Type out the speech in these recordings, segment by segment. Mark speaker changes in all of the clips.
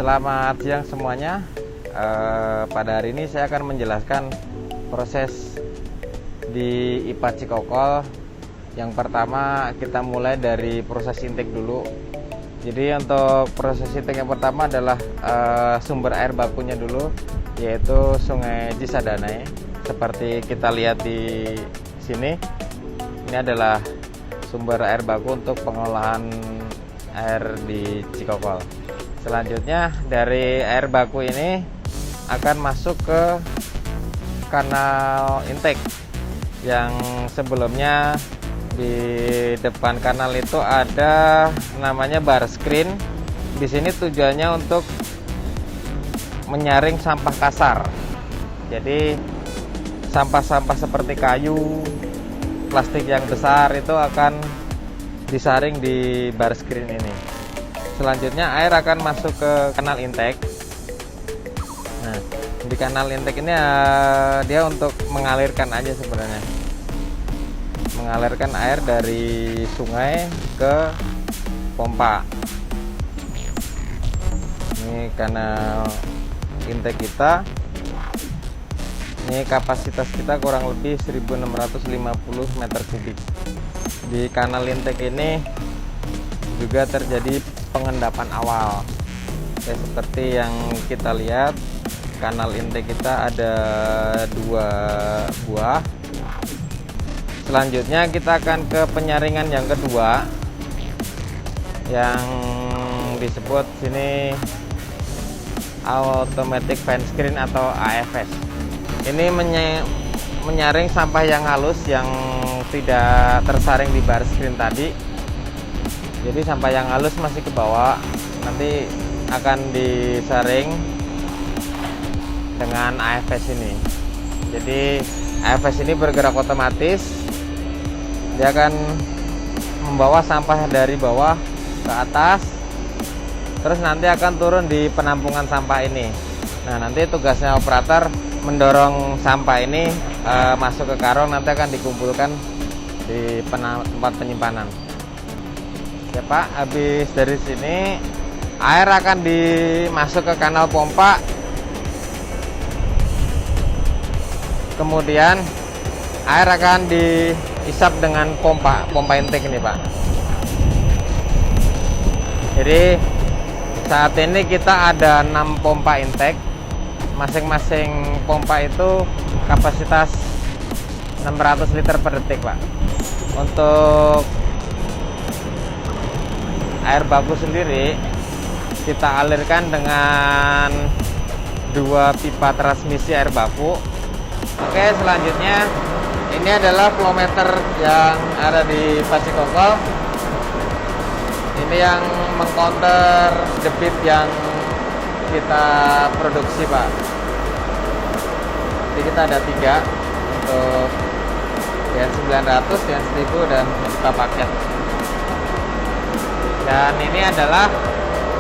Speaker 1: Selamat siang semuanya. Pada hari ini saya akan menjelaskan proses di IPA Cikokol. Yang pertama kita mulai dari proses intake dulu. Jadi untuk proses intake yang pertama adalah sumber air bakunya dulu, yaitu Sungai Cisadane. Seperti kita lihat di sini, ini adalah sumber air baku untuk pengolahan air di Cikokol. Selanjutnya dari air baku ini akan masuk ke kanal intake yang sebelumnya di depan kanal itu ada namanya bar screen. Di sini tujuannya untuk menyaring sampah kasar. Jadi sampah-sampah seperti kayu, plastik yang besar itu akan disaring di bar screen ini. Selanjutnya air akan masuk ke kanal intake. Nah, di kanal intake ini dia untuk mengalirkan aja sebenarnya, mengalirkan air dari sungai ke pompa. Ini kanal intake kita. Ini kapasitas kita kurang lebih 1650 meter kubik. Di kanal intake ini juga terjadi pengendapan awal. Seperti yang kita lihat, kanal intake kita ada 2 buah. Selanjutnya kita akan ke penyaringan yang kedua, yang disebut sini automatic fan screen atau AFS. Ini menyaring sampah yang halus yang tidak tersaring di bar screen tadi. Jadi sampah yang halus masih ke bawah, nanti akan disaring dengan AFS ini. Jadi AFS ini bergerak otomatis, dia akan membawa sampah dari bawah ke atas, terus nanti akan turun di penampungan sampah ini. Nah, nanti tugasnya operator mendorong sampah ini masuk ke karung, nanti akan dikumpulkan di tempat penyimpanan. Ya Pak, habis dari sini air akan dimasuk ke kanal pompa, kemudian air akan dihisap dengan pompa intake ini Pak. Jadi saat ini kita ada 6 pompa intake, masing-masing pompa itu kapasitas 600 liter per detik Pak. Untuk air baku sendiri kita alirkan dengan 2 pipa transmisi air baku. Oke, selanjutnya ini adalah flow meter yang ada di IPA Cikokol. Ini yang mengcounter debit yang kita produksi Pak. Jadi kita ada 3 untuk yang 900, yang 1000 dan juta paket. Dan ini adalah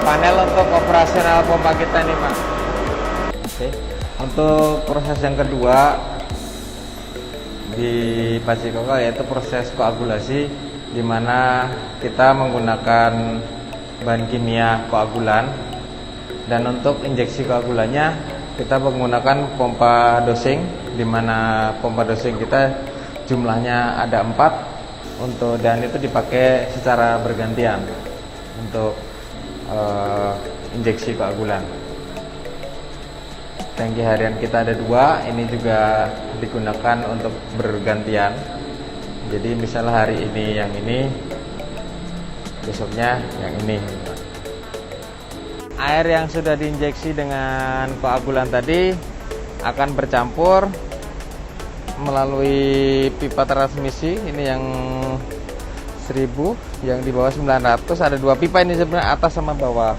Speaker 1: panel untuk operasional pompa kita nih Pak. Oke. Untuk proses yang kedua di IPA Cikokol yaitu proses koagulasi, di mana kita menggunakan bahan kimia koagulan, dan untuk injeksi koagulannya kita menggunakan pompa dosing, di mana pompa dosing kita jumlahnya ada 4 dan itu dipakai secara bergantian untuk injeksi koagulan. Tangki harian kita ada 2, ini juga digunakan untuk bergantian. Jadi misalnya hari ini yang ini, besoknya yang ini. Air yang sudah diinjeksi dengan koagulan tadi akan bercampur melalui pipa transmisi. Ini yang 1000, yang di bawah 900, ada 2 pipa ini sebenarnya, atas sama bawah.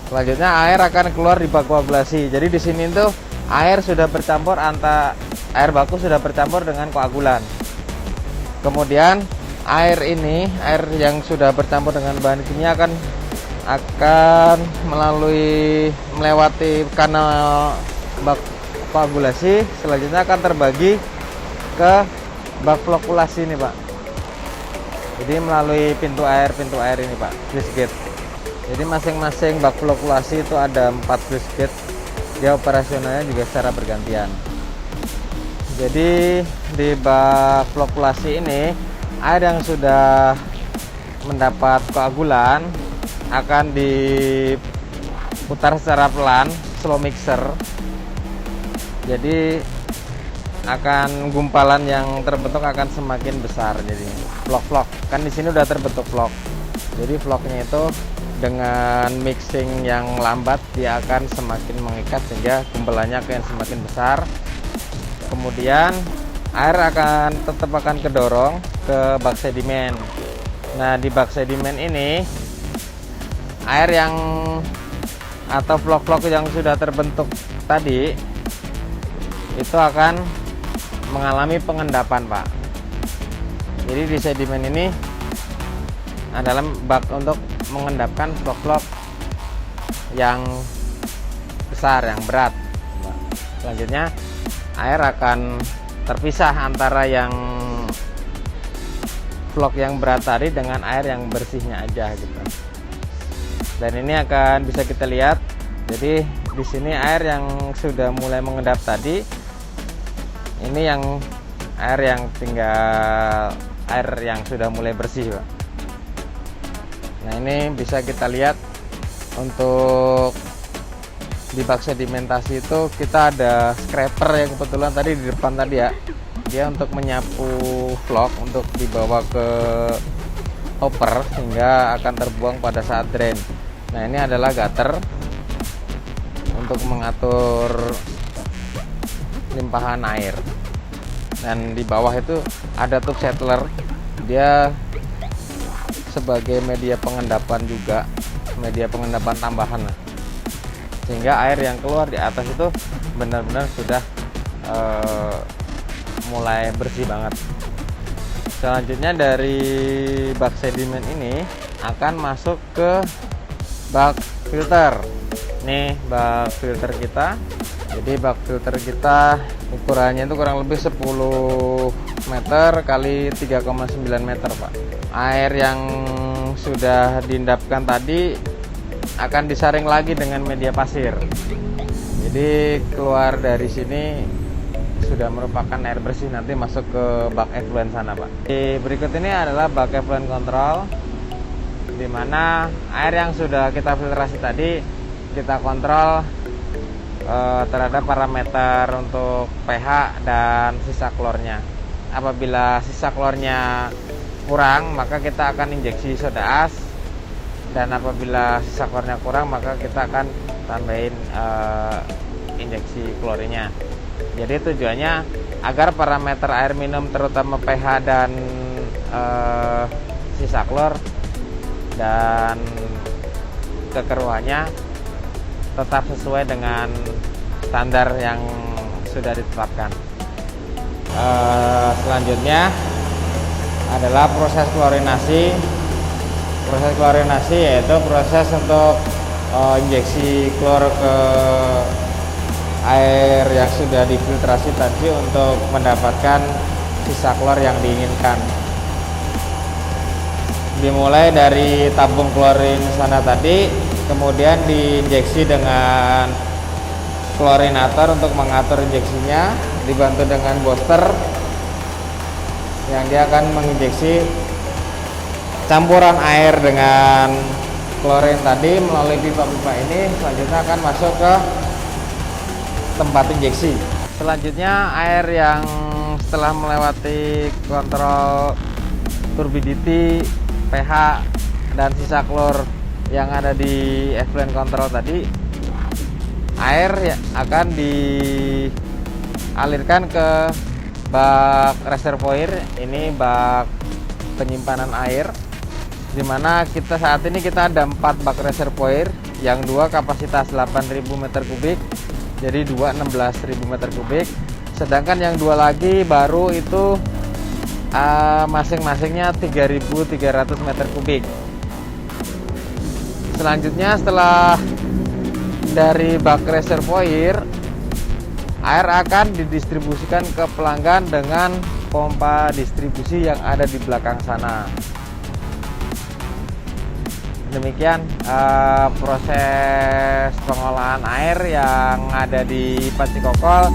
Speaker 1: Selanjutnya air akan keluar di bak koagulasi. Jadi di sini tuh air sudah bercampur air baku sudah bercampur dengan koagulan. Kemudian air yang sudah bercampur dengan bahan kimia akan melewati kanal bak koagulasi, selanjutnya akan terbagi ke bak flokulasi ini Pak. Jadi melalui pintu air ini Pak, sluice gate. Jadi masing-masing bak flokkulasi itu ada 4 flush gate, dia operasionalnya juga secara bergantian. Jadi di bak flokkulasi ini air yang sudah mendapat koagulan akan diputar secara pelan, slow mixer. Jadi akan gumpalan yang terbentuk akan semakin besar. Jadi vlog kan di sini udah terbentuk vlog. Jadi vlognya itu dengan mixing yang lambat dia akan semakin mengikat sehingga gumpalannya akan semakin besar. Kemudian air tetap akan kedorong ke bak sedimen. Nah, di bak sedimen ini air yang atau vlog-vlog yang sudah terbentuk tadi itu akan mengalami pengendapan, Pak. Jadi di sedimen ini adalah bak untuk mengendapkan vlog-vlog yang besar, yang berat. Selanjutnya air akan terpisah antara yang vlog yang berat tadi dengan air yang bersihnya aja gitu. Dan ini akan bisa kita lihat. Jadi di sini air yang sudah mulai mengendap tadi, ini yang air yang tinggal air yang sudah mulai bersih, Pak. Nah, ini bisa kita lihat untuk di bak sedimentasi itu kita ada scraper yang kebetulan tadi di depan tadi ya. Dia untuk menyapu vlog untuk dibawa ke hopper sehingga akan terbuang pada saat drain. Nah, ini adalah gutter untuk mengatur limpahan air. Dan di bawah itu ada tube settler, dia sebagai media pengendapan juga, media pengendapan tambahan, sehingga air yang keluar di atas itu benar-benar sudah mulai bersih banget. Selanjutnya dari bak sedimen ini akan masuk ke bak filter. Nih bak filter kita. Jadi bak filter kita ukurannya itu kurang lebih 10 meter kali 3,9 meter, Pak. Air yang sudah diendapkan tadi akan disaring lagi dengan media pasir. Jadi keluar dari sini sudah merupakan air bersih, nanti masuk ke bak effluent sana, Pak. Di berikut ini adalah bak effluent control, di mana air yang sudah kita filtrasi tadi kita kontrol terhadap parameter untuk pH dan sisa klornya. Apabila sisa klornya kurang, maka kita akan injeksi soda as, dan apabila sisa klornya kurang, maka kita akan tambahin injeksi klorinnya. Jadi tujuannya agar parameter air minum terutama pH dan sisa klor dan kekeruhannya tetap sesuai dengan standar yang sudah ditetapkan. Selanjutnya adalah proses klorinasi. Proses klorinasi yaitu proses untuk injeksi klor ke air yang sudah difiltrasi tadi untuk mendapatkan sisa klor yang diinginkan. Dimulai dari tabung klorin sana tadi, kemudian diinjeksi dengan klorinator untuk mengatur injeksinya, dibantu dengan booster yang dia akan menginjeksi campuran air dengan klorin tadi melalui pipa-pipa ini. Selanjutnya akan masuk ke tempat injeksi. Selanjutnya air yang setelah melewati kontrol turbidity, pH dan sisa klor yang ada di effluent control tadi, air akan dialirkan ke bak reservoir. Ini bak penyimpanan air, dimana kita saat ini kita ada 4 bak reservoir, yang 2 kapasitas 8.000 meter kubik, jadi 2 16.000 meter kubik, sedangkan yang 2 lagi baru itu masing-masingnya 3.300 meter kubik. Selanjutnya setelah dari bak reservoir, air akan didistribusikan ke pelanggan dengan pompa distribusi yang ada di belakang sana. demikian proses pengolahan air yang ada di IPA Cikokol.